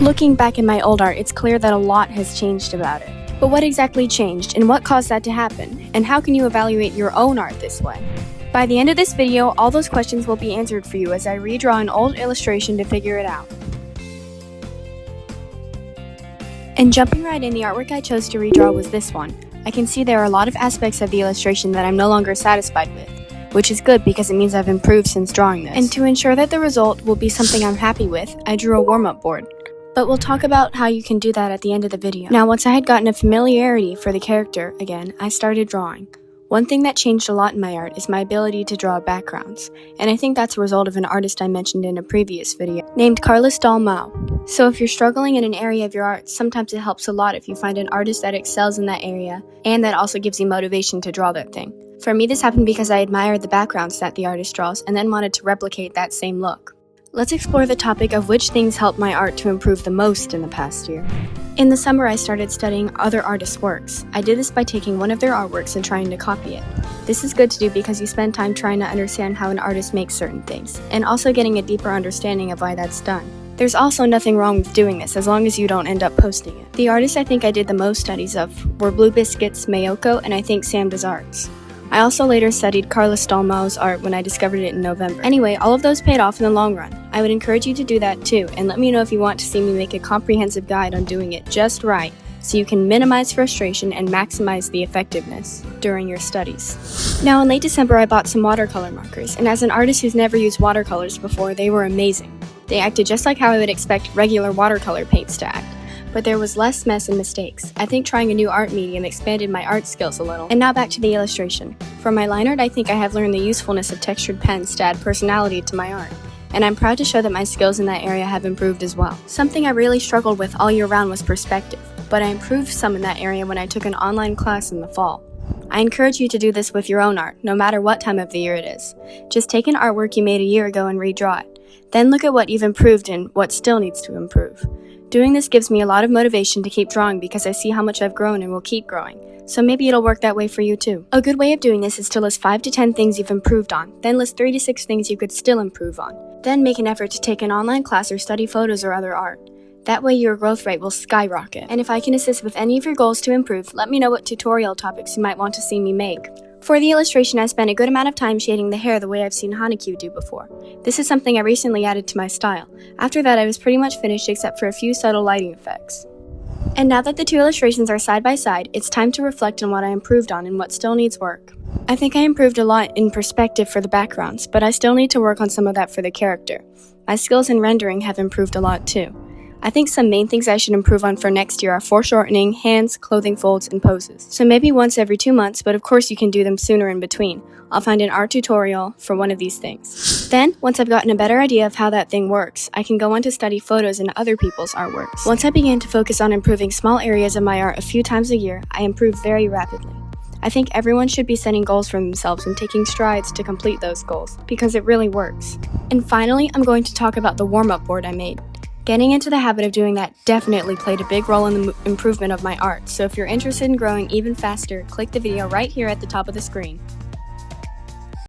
Looking back at my old art, it's clear that a lot has changed about it. But what exactly changed, and what caused that to happen? And how can you evaluate your own art this way? By the end of this video, all those questions will be answered for you as I redraw an old illustration to figure it out. And jumping right in, the artwork I chose to redraw was this one. I can see there are a lot of aspects of the illustration that I'm no longer satisfied with, which is good because it means I've improved since drawing this. And to ensure that the result will be something I'm happy with, I drew a warm-up board. But we'll talk about how you can do that at the end of the video. Now, once I had gotten a familiarity for the character again, I started drawing. One thing that changed a lot in my art is my ability to draw backgrounds, and I think that's a result of an artist I mentioned in a previous video, named 𝙲𝚞𝚎𝚗𝚝. So if you're struggling in an area of your art, sometimes it helps a lot if you find an artist that excels in that area, and that also gives you motivation to draw that thing. For me, this happened because I admired the backgrounds that the artist draws, and then wanted to replicate that same look. Let's explore the topic of which things helped my art to improve the most in the past year. In the summer, I started studying other artists' works. I did this by taking one of their artworks and trying to copy it. This is good to do because you spend time trying to understand how an artist makes certain things, and also getting a deeper understanding of why that's done. There's also nothing wrong with doing this as long as you don't end up posting it. The artists I think I did the most studies of were Blue Biscuit's Mayoko and I think Sam Does Arts. I also later studied 𝙲𝚘𝚎𝚗𝚝's art when I discovered it in November. Anyway, all of those paid off in the long run. I would encourage you to do that too, and let me know if you want to see me make a comprehensive guide on doing it just right, so you can minimize frustration and maximize the effectiveness during your studies. Now in late December I bought some watercolor markers, and as an artist who's never used watercolors before, they were amazing. They acted just like how I would expect regular watercolor paints to act, but there was less mess and mistakes. I think trying a new art medium expanded my art skills a little. And now back to the illustration. For my line art, I think I have learned the usefulness of textured pens to add personality to my art. And I'm proud to show that my skills in that area have improved as well. Something I really struggled with all year round was perspective, but I improved some in that area when I took an online class in the fall. I encourage you to do this with your own art, no matter what time of the year it is. Just take an artwork you made a year ago and redraw it. Then look at what you've improved and what still needs to improve. Doing this gives me a lot of motivation to keep drawing because I see how much I've grown and will keep growing. So maybe it'll work that way for you too. A good way of doing this is to list 5 to 10 things you've improved on, then list 3 to 6 things you could still improve on. Then make an effort to take an online class or study photos or other art. That way your growth rate will skyrocket. And if I can assist with any of your goals to improve, let me know what tutorial topics you might want to see me make. For the illustration, I spent a good amount of time shading the hair the way I've seen 𝚲𝚞𝚗𝚜 do before. This is something I recently added to my style. After that, I was pretty much finished except for a few subtle lighting effects. And now that the two illustrations are side by side, it's time to reflect on what I improved on and what still needs work. I think I improved a lot in perspective for the backgrounds, but I still need to work on some of that for the character. My skills in rendering have improved a lot too. I think some main things I should improve on for next year are foreshortening, hands, clothing folds, and poses. So maybe once every 2 months, but of course you can do them sooner in between. I'll find an art tutorial for one of these things. Then, once I've gotten a better idea of how that thing works, I can go on to study photos and other people's artworks. Once I began to focus on improving small areas of my art a few times a year, I improved very rapidly. I think everyone should be setting goals for themselves and taking strides to complete those goals, because it really works. And finally, I'm going to talk about the warm-up board I made. Getting into the habit of doing that definitely played a big role in the improvement of my art, so if you're interested in growing even faster, click the video right here at the top of the screen.